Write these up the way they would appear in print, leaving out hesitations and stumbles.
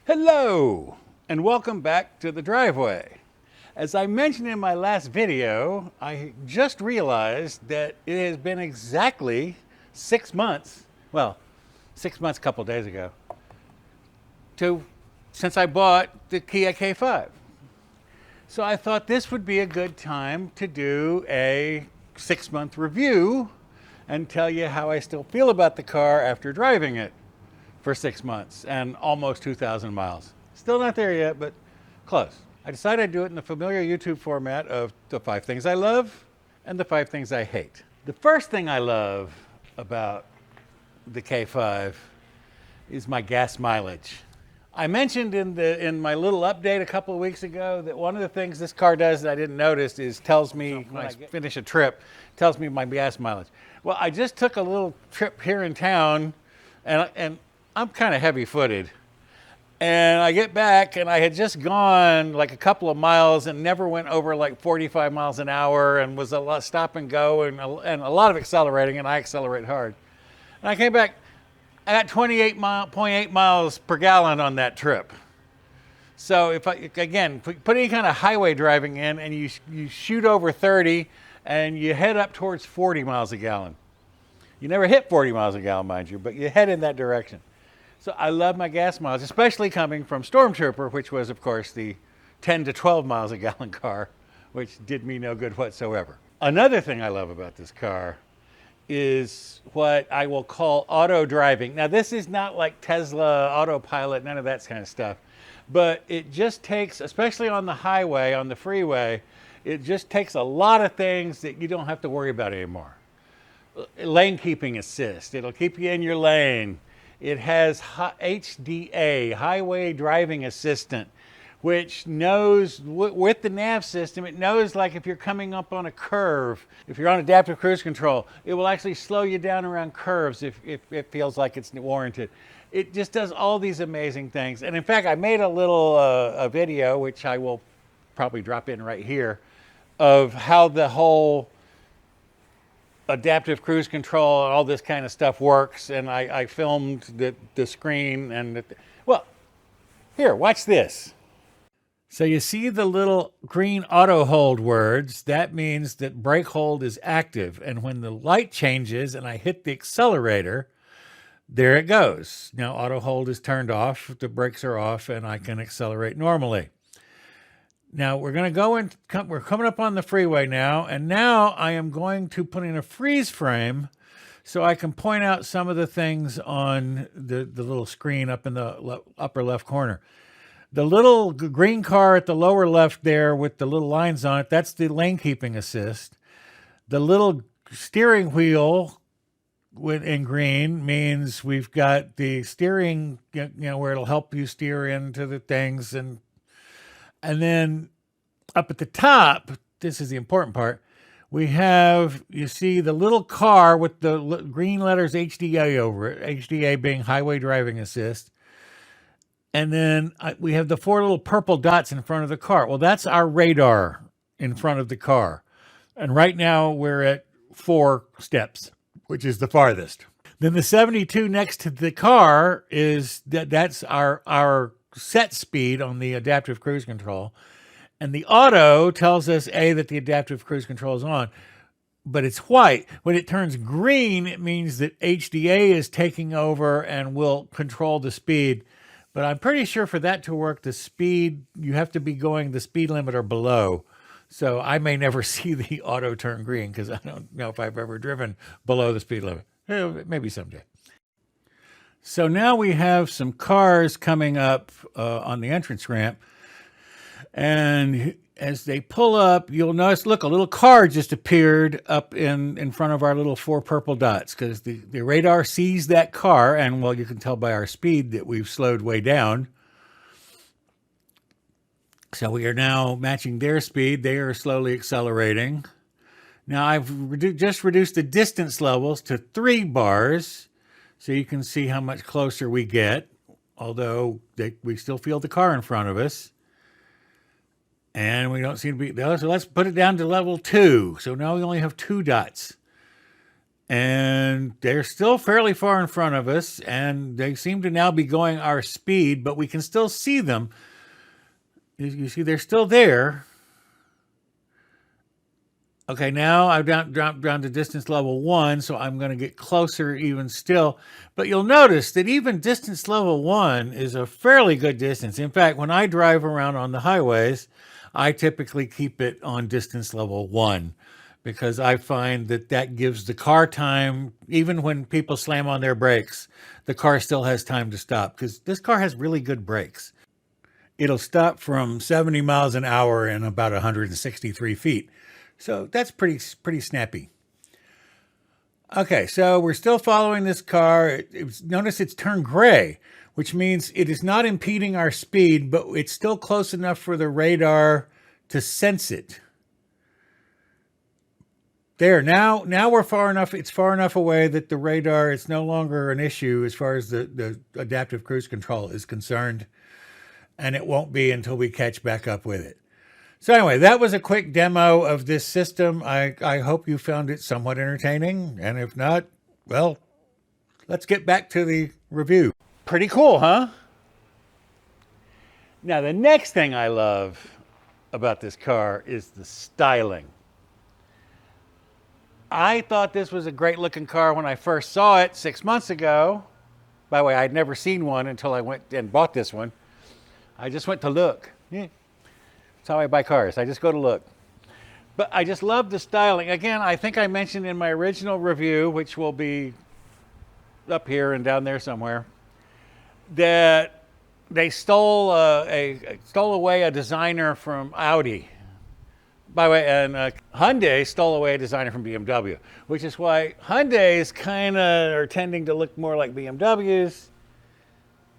Hello, and welcome back to the driveway. As I mentioned in my last video, I just realized that it has been exactly 6 months, well, 6 months a couple days ago, since I bought the Kia K5. So I thought this would be a good time to do a 6-month review and tell you how I still feel about the car after driving it for 6 months and almost 2,000 miles. Still not there yet, but close. I decided I'd do it in the familiar YouTube format of the 5 things I love and the 5 things I hate. The first thing I love about the K5 is my gas mileage. I mentioned in my little update a couple of weeks ago that one of the things this car does that I didn't notice is tells me when I finish a trip, tells me my gas mileage. Well, I just took a little trip here in town, and I'm kind of heavy-footed. And I get back, and I had just gone like a couple of miles and never went over like 45 miles an hour, and was a lot stop and go and a lot of accelerating, and I accelerate hard. And I came back, I got 28.8 miles per gallon on that trip. So if I, again, put any kind of highway driving in and you shoot over 30 and you head up towards 40 miles a gallon. You never hit 40 miles a gallon, mind you, but you head in that direction. So I love my gas mileage, especially coming from Stormtrooper, which was, of course, the 10 to 12 miles a gallon car, which did me no good whatsoever. Another thing I love about this car is what I will call auto driving. Now, this is not like Tesla, autopilot, none of that kind of stuff. But it just takes, especially on the highway, on the freeway, it just takes a lot of things that you don't have to worry about anymore. Lane keeping assist. It'll keep you in your lane. It has HDA, Highway Driving Assistant, which knows, with the nav system, it knows like if you're coming up on a curve, if you're on adaptive cruise control, it will actually slow you down around curves if it feels like it's warranted. It just does all these amazing things. And in fact, I made a little a video, which I will probably drop in right here, of how the whole adaptive cruise control and all this kind of stuff works. And I filmed the screen and, well, here, watch this. So you see the little green auto hold words, that means that brake hold is active. And when the light changes and I hit the accelerator, there it goes. Now auto hold is turned off, the brakes are off, and I can accelerate normally. Now we're going to go in, we're coming up on the freeway now, and now I am going to put in a freeze frame so I can point out some of the things on the little screen up in the upper left corner. The little green car at the lower left there with the little lines on it, that's the lane keeping assist. The little steering wheel in green means we've got the steering, where it'll help you steer into the things. And then up at the top, this is the important part, we have, you see the little car with the green letters HDA over it, HDA being Highway Driving Assist. And then we have the 4 little purple dots in front of the car. Well, that's our radar in front of the car. And right now we're at 4 steps, which is the farthest. Then the 72 next to the car is that's our set speed on the adaptive cruise control. And the auto tells us, that the adaptive cruise control is on, but it's white. When it turns green, it means that HDA is taking over and will control the speed. But I'm pretty sure for that to work, the speed, you have to be going the speed limit or below. So I may never see the auto turn green because I don't know if I've ever driven below the speed limit. Maybe someday. So now we have some cars coming up on the entrance ramp. And as they pull up, you'll notice, look, a little car just appeared up in front of our little 4 purple dots because the radar sees that car. And, well, you can tell by our speed that we've slowed way down. So we are now matching their speed. They are slowly accelerating. Now I've just reduced the distance levels to 3 bars so you can see how much closer we get, although we still feel the car in front of us. And we don't seem to be, so let's put it down to level 2. So now we only have 2 dots. and they're still fairly far in front of us, and they seem to now be going our speed, but we can still see them. You see, they're still there. Okay, now I've dropped down to distance level 1, so I'm going to get closer even still. But you'll notice that even distance level 1 is a fairly good distance. In fact, when I drive around on the highways, I typically keep it on distance level 1 because I find that that gives the car time, even when people slam on their brakes, the car still has time to stop because this car has really good brakes. It'll stop from 70 miles an hour in about 163 feet. So that's pretty snappy. Okay, so we're still following this car. Notice it's turned gray, which means it is not impeding our speed, but it's still close enough for the radar to sense it. There, now we're far enough, it's far enough away that the radar is no longer an issue as far as the adaptive cruise control is concerned, and it won't be until we catch back up with it. So anyway, that was a quick demo of this system. I hope you found it somewhat entertaining. And if not, well, let's get back to the review. Pretty cool, huh? Now, the next thing I love about this car is the styling. I thought this was a great looking car when I first saw it 6 months ago. By the way, I'd never seen one until I went and bought this one. I just went to look. Yeah. That's how I buy cars. I just go to look. But I just love the styling. Again, I think I mentioned in my original review, which will be up here and down there somewhere, that they stole away a designer from Audi. By the way, and Hyundai stole away a designer from BMW, which is why Hyundais kind of are tending to look more like BMWs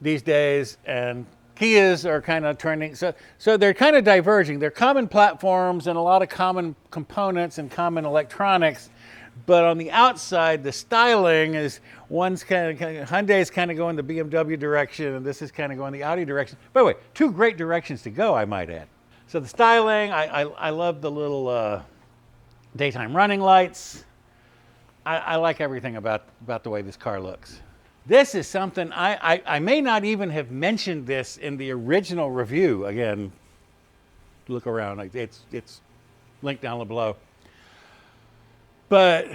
these days, and Kias are kind of turning, so they're kind of diverging. They're common platforms and a lot of common components and common electronics, but on the outside, the styling is Hyundai's kind of going the BMW direction, and this is kind of going the Audi direction. By the way, two great directions to go, I might add. So the styling, I love the little daytime running lights. I like everything about the way this car looks. This is something I may not even have mentioned this in the original review. Again, look around. It's linked down below. But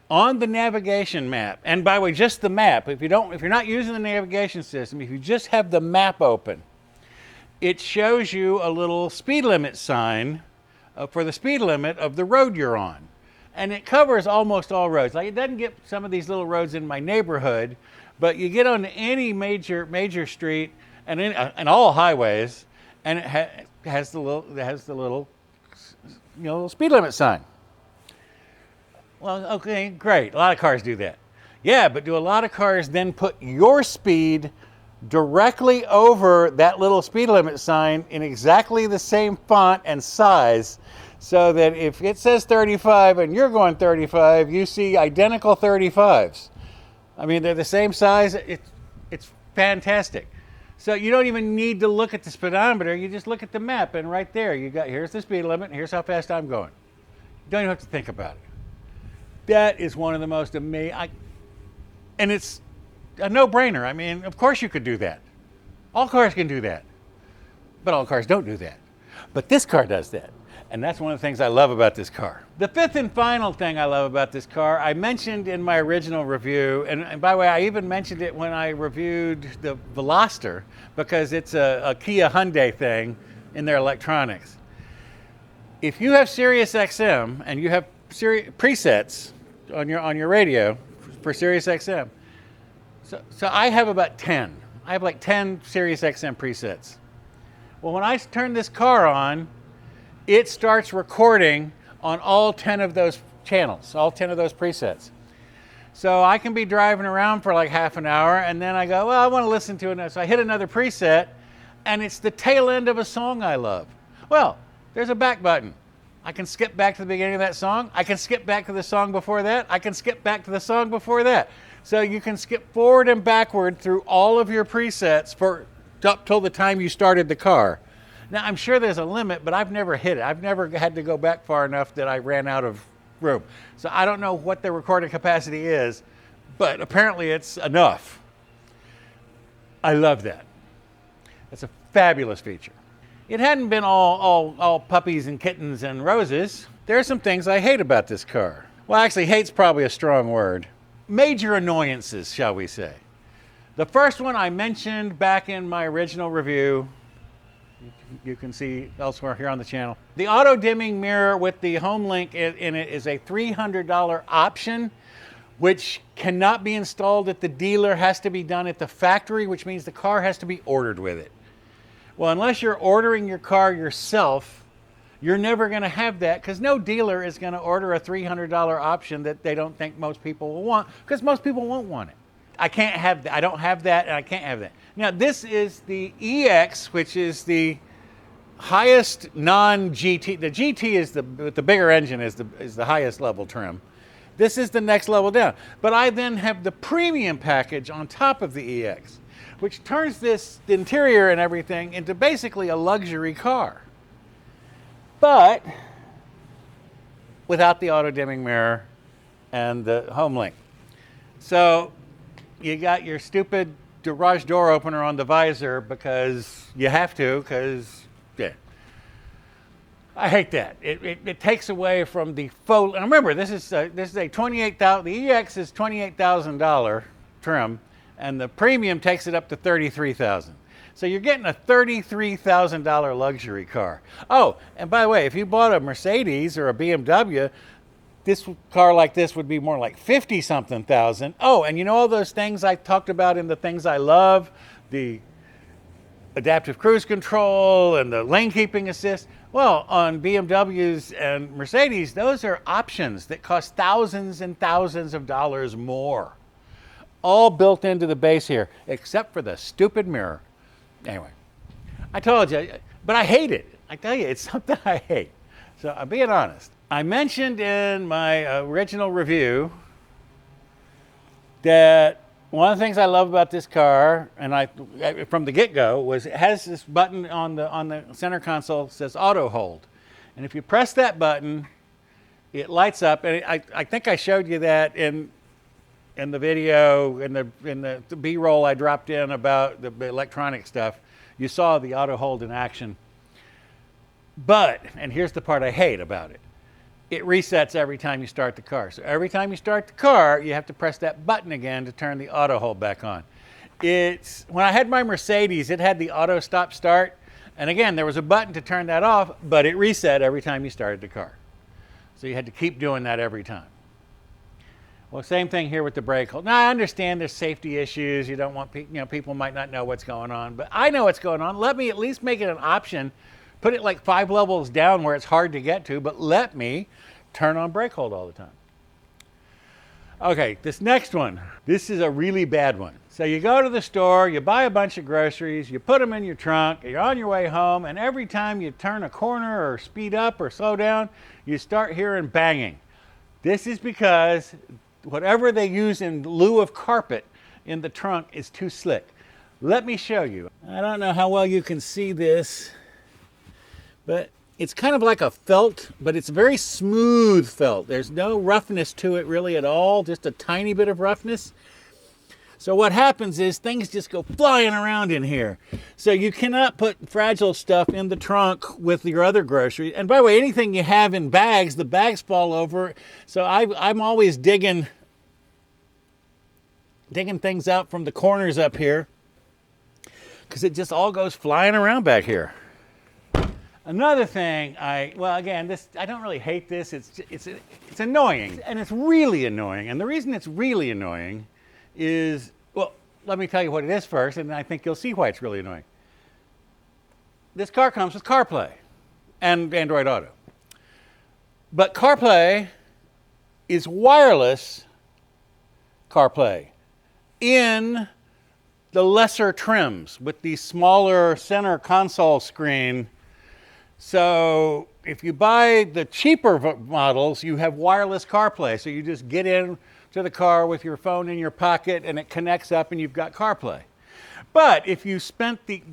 on the navigation map, and by the way, just the map. If you're not using the navigation system, if you just have the map open, it shows you a little speed limit sign for the speed limit of the road you're on. And it covers almost all roads. Like, it doesn't get some of these little roads in my neighborhood, but you get on any major street and all highways, and it has the little speed limit sign. Well, okay, great. A lot of cars do that. Yeah, but do a lot of cars then put your speed directly over that little speed limit sign in exactly the same font and size, so that if it says 35 and you're going 35, you see identical 35s. I mean, they're the same size. It's fantastic. So you don't even need to look at the speedometer. You just look at the map, and right there, here's the speed limit, and here's how fast I'm going. You don't even have to think about it. That is one of the most amazing, and it's a no-brainer. I mean, of course you could do that. All cars can do that. But all cars don't do that. But this car does that. And that's one of the things I love about this car. The fifth and final thing I love about this car, I mentioned in my original review, and by the way, I even mentioned it when I reviewed the Veloster, because it's a Kia Hyundai thing in their electronics. If you have SiriusXM and you have presets on your radio for SiriusXM, so I have about 10. I have like 10 SiriusXM presets. Well, when I turn this car on, it starts recording on all 10 of those channels, all 10 of those presets. So I can be driving around for like half an hour, and then I go, well, I want to listen to it. So I hit another preset, and it's the tail end of a song I love. Well, there's a back button. I can skip back to the beginning of that song. I can skip back to the song before that. I can skip back to the song before that. So you can skip forward and backward through all of your presets up till the time you started the car. Now, I'm sure there's a limit, but I've never hit it. I've never had to go back far enough that I ran out of room. So I don't know what the recording capacity is, but apparently it's enough. I love that. It's a fabulous feature. It hadn't been all puppies and kittens and roses. There are some things I hate about this car. Well, actually, hate's probably a strong word. Major annoyances, shall we say. The first one I mentioned back in my original review. You can see elsewhere here on the channel. The auto dimming mirror with the home link in it is a $300 option, which cannot be installed at the dealer, has to be done at the factory, which means the car has to be ordered with it. Well, unless you're ordering your car yourself, you're never going to have that, because no dealer is going to order a $300 option that they don't think most people will want, because most people won't want it. I can't have that. I don't have that, and I can't have that. Now, this is the EX, which is the highest non-GT. The GT is the bigger engine is the highest level trim. This is the next level down. But I then have the premium package on top of the EX, which turns this interior and everything into basically a luxury car. But without the auto dimming mirror and the home link. So you got your stupid garage door opener on the visor because you have to, because yeah. I hate that. It takes away from the faux. And remember, this is a $28,000. The EX is $28,000 trim, and the premium takes it up to $33,000. So you're getting a $33,000 luxury car. Oh, and by the way, if you bought a Mercedes or a BMW, this car like this would be more like 50-something thousand. Oh, and you know all those things I talked about in the things I love, the adaptive cruise control and the lane keeping assist. Well, on BMWs and Mercedes, those are options that cost thousands and thousands of dollars more. All built into the base here, except for the stupid mirror. Anyway, I told you, but I hate it. I tell you, it's something I hate. So I'm being honest. I mentioned in my original review that one of the things I love about this car, and from the get-go, was it has this button on the center console that says auto hold. And if you press that button, it lights up. And I think I showed you that in the video, in the B-roll I dropped in about the electronic stuff. You saw the auto hold in action. But, and here's the part I hate about it, it resets every time you start the car. So every time you start the car, you have to press that button again to turn the auto hold back on. When I had my Mercedes, it had the auto stop start. And again, there was a button to turn that off, but it reset every time you started the car. So you had to keep doing that every time. Well, same thing here with the brake hold. Now, I understand there's safety issues. You don't want people might not know what's going on, but I know what's going on. Let me at least make it an option. Put it like 5 levels down where it's hard to get to, but let me turn on brake hold all the time. Okay, this next one. This is a really bad one. So you go to the store, you buy a bunch of groceries, you put them in your trunk, you're on your way home, and every time you turn a corner or speed up or slow down, you start hearing banging. This is because whatever they use in lieu of carpet in the trunk is too slick. Let me show you. I don't know how well you can see this, but it's kind of like a felt, but it's very smooth felt. There's no roughness to it really at all, just a tiny bit of roughness. So what happens is things just go flying around in here. So you cannot put fragile stuff in the trunk with your other groceries. And by the way, anything you have in bags, the bags fall over. So I'm always digging things out from the corners up here because it just all goes flying around back here. Another thing, I don't really hate this. It's annoying, and it's really annoying. And the reason it's really annoying is, well, let me tell you what it is first, and I think you'll see why it's really annoying. This car comes with Carplay and Android Auto. But Carplay is wireless Carplay in the lesser trims with the smaller center console screen. So if you buy the cheaper models, you have wireless CarPlay. So you just get in to the car with your phone in your pocket and it connects up and you've got CarPlay. But if you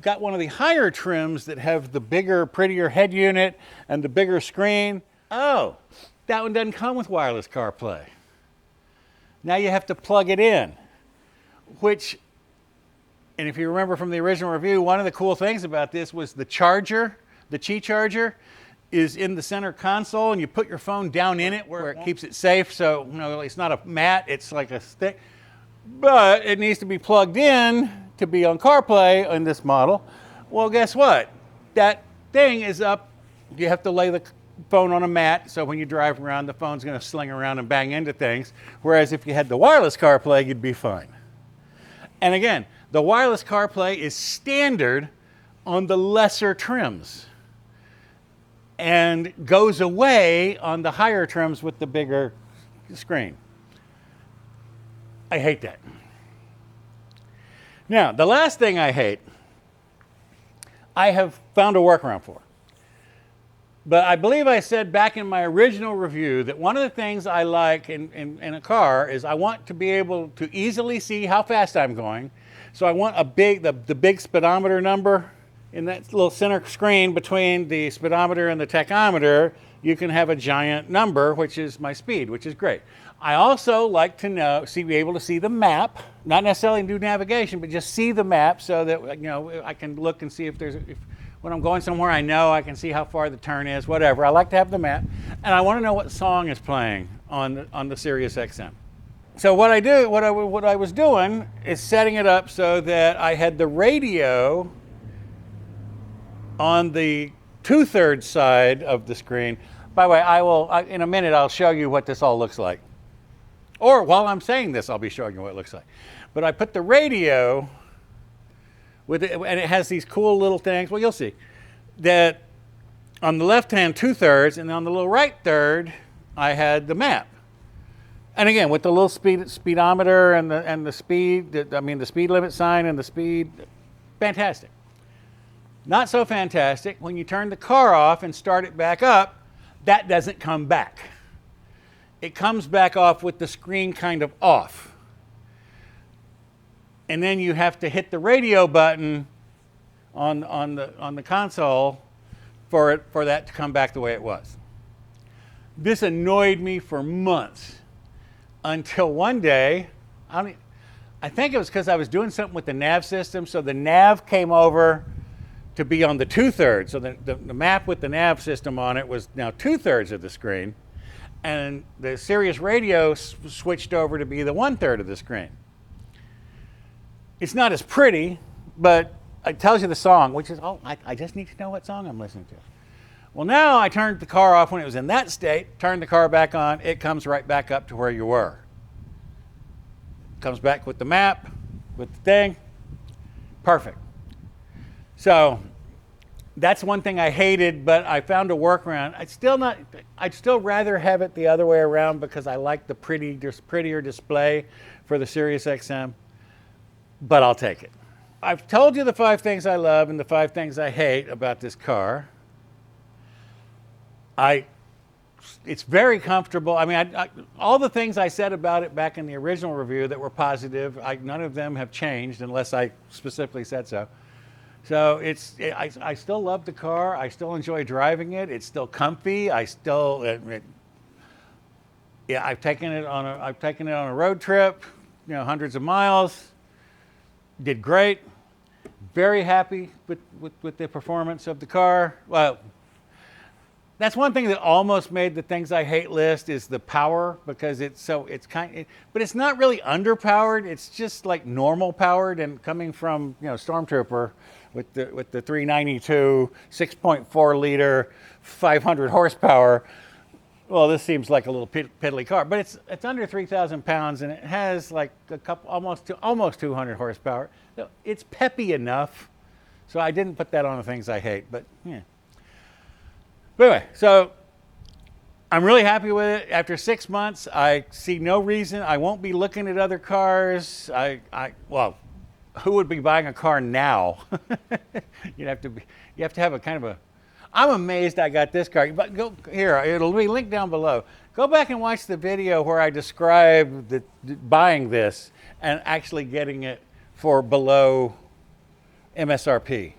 got one of the higher trims that have the bigger, prettier head unit and the bigger screen, that that one doesn't come with wireless CarPlay. Now you have to plug it in, which, and if you remember from the original review, one of the cool things about this was the charger, the Qi charger, is in the center console, and you put your phone down in it where it keeps it safe. So, you know, it's not a mat, it's like a stick. But it needs to be plugged in to be on CarPlay in this model. Well, guess what? That thing is up. You have to lay the phone on a mat, so when you drive around, the phone's going to sling around and bang into things. Whereas if you had the wireless CarPlay, you'd be fine. And again, the wireless CarPlay is standard on the lesser trims and goes away on the higher trims with the bigger screen. I hate that. Now, the last thing I hate, I have found a workaround for. But I believe I said back in my original review that one of the things I like in a car is I want to be able to easily see how fast I'm going. So I want the big speedometer number in that little center screen between the speedometer and the tachometer. You can have a giant number, which is my speed, which is great. I also like to be able to see the map, not necessarily do navigation, but just see the map so that, you know, I can look and see if when I'm going somewhere, I know I can see how far the turn is, whatever. I like to have the map, and I want to know what song is playing on the SiriusXM. So what I was doing is setting it up so that I had the radio on the 2/3 side of the screen. By the way, in a minute, I'll show you what this all looks like. Or while I'm saying this, I'll be showing you what it looks like. But I put the radio with it, and it has these cool little things. Well, you'll see that on the left-hand 2/3, and on the little right third, I had the map. And again, with the little speedometer and the speed, the speed limit sign and the speed, fantastic. Not so fantastic when you turn the car off and start it back up. That doesn't come back. It comes back off with the screen kind of off. And then you have to hit the radio button on the console for that to come back the way it was. This annoyed me for months until one day, I think it was because I was doing something with the nav system, so the nav came over to be on the 2/3. So the map with the nav system on it was now 2/3 of the screen, and the Sirius radio switched over to be the 1/3 of the screen. It's not as pretty, but it tells you the song, which is, I just need to know what song I'm listening to. Well, now I turned the car off when it was in that state, turned the car back on, it comes right back up to where you were. Comes back with the map, with the thing, perfect. So that's one thing I hated, but I found a workaround. I'd still rather have it the other way around because I like the prettier display for the SiriusXM, but I'll take it. I've told you the 5 things I love and the 5 things I hate about this car. It's very comfortable. I mean, all the things I said about it back in the original review that were positive, none of them have changed unless I specifically said so. So I still love the car. I still enjoy driving it. It's still comfy. I've taken it on a road trip, hundreds of miles. Did great. Very happy with the performance of the car. Well, that's one thing that almost made the things I hate list is the power, because but it's not really underpowered. It's just like normal powered, and coming from Stormtrooper with the 392 6.4 liter 500 horsepower. Well, this seems like a little piddly car, but it's under 3,000 pounds, and it has like almost 200 horsepower. So it's peppy enough. So I didn't put that on the things I hate, but yeah. But anyway, so I'm really happy with it. After 6 months, I see no reason. I won't be looking at other cars. Well, who would be buying a car now? You have to have a kind of a. I'm amazed I got this car. But go here. It'll be linked down below. Go back and watch the video where I describe buying this and actually getting it for below MSRP.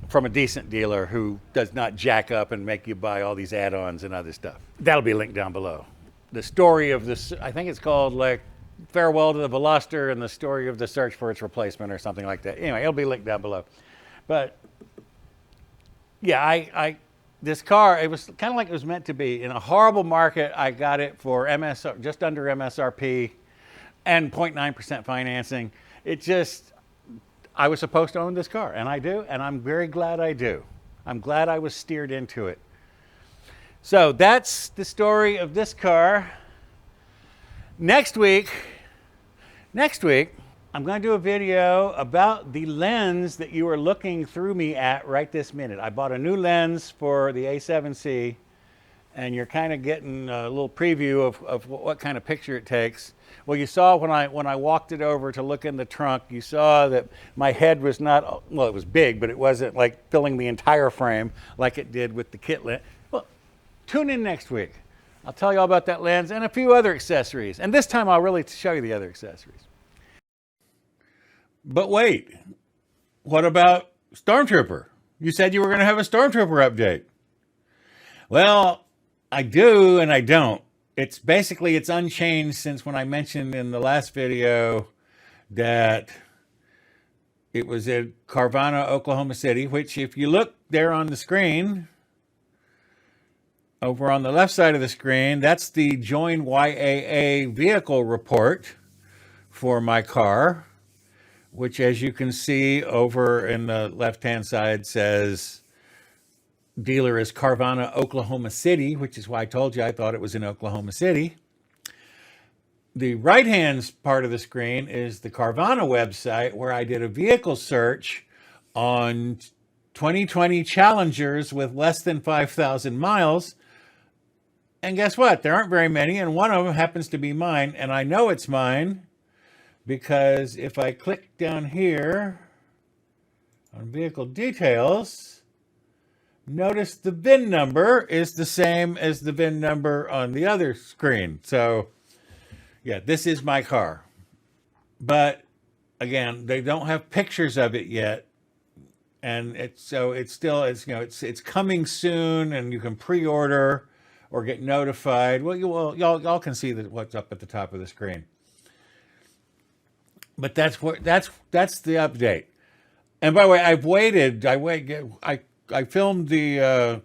from a decent dealer who does not jack up and make you buy all these add-ons and other stuff. That'll be linked down below. The story of this, I think it's called like Farewell to the Veloster and the story of the search for its replacement or something like that. Anyway, it'll be linked down below. But yeah, this car, it was kind of like it was meant to be. In a horrible market, I got it for MSR, just under MSRP and 0.9% financing. It just, I was supposed to own this car, and I do, and I'm very glad I do. I'm glad I was steered into it. So that's the story of this car. Next week, I'm going to do a video about the lens that you are looking through me at right this minute. I bought a new lens for the A7C, and you're kind of getting a little preview of what kind of picture it takes. Well, you saw when I walked it over to look in the trunk, you saw that my head was not, well, it was big, but it wasn't like filling the entire frame like it did with the kit lens. Well, tune in next week. I'll tell you all about that lens and a few other accessories. And this time I'll really show you the other accessories. But wait, what about Stormtrooper? You said you were going to have a Stormtrooper update. Well, I do and I don't. It's basically, it's unchanged since when I mentioned in the last video that it was at Carvana, Oklahoma City, which if you look there on the screen, over on the left side of the screen, that's the Join YAA vehicle report for my car, which as you can see over in the left-hand side says dealer is Carvana, Oklahoma City, which is why I told you I thought it was in Oklahoma City. The right-hand part of the screen is the Carvana website where I did a vehicle search on 2020 Challengers with less than 5,000 miles. And guess what? There aren't very many, and one of them happens to be mine, and I know it's mine because if I click down here on vehicle details, notice the VIN number is the same as the VIN number on the other screen. So yeah, this is my car. But again, they don't have pictures of it yet. And it's coming soon, and you can pre-order or get notified. Well, y'all can see what's up at the top of the screen. But that's the update. And by the way, I filmed the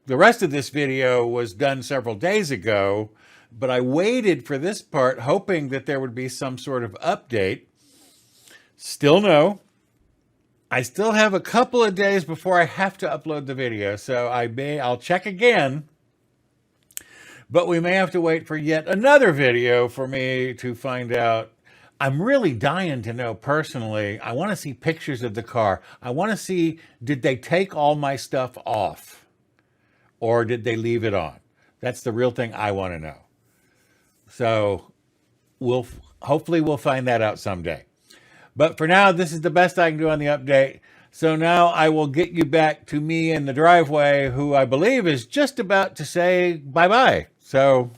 rest of this video was done several days ago, but I waited for this part hoping that there would be some sort of update. Still no. I still have a couple of days before I have to upload the video, so I'll check again. But we may have to wait for yet another video for me to find out. I'm really dying to know personally. I want to see pictures of the car. I want to see, did they take all my stuff off? Or did they leave it on? That's the real thing I want to know. So hopefully we'll find that out someday. But for now, this is the best I can do on the update. So now I will get you back to me in the driveway, who I believe is just about to say bye-bye. So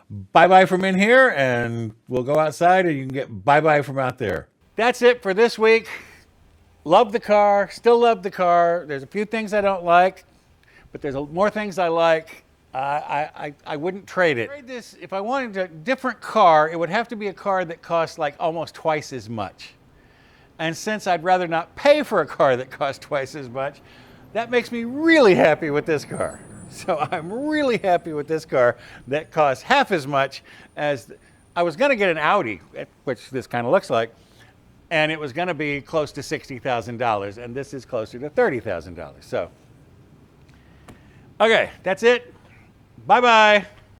bye-bye from in here, and we'll go outside and you can get bye-bye from out there. That's it for this week. Love the car, still love the car. There's a few things I don't like, but there's more things I like. I wouldn't trade it. If I wanted a different car, it would have to be a car that costs like almost twice as much. And since I'd rather not pay for a car that costs twice as much, that makes me really happy with this car. So I'm really happy with this car that costs half as much as, I was going to get an Audi, which this kind of looks like, and it was going to be close to $60,000, and this is closer to $30,000. So, okay, that's it. Bye-bye.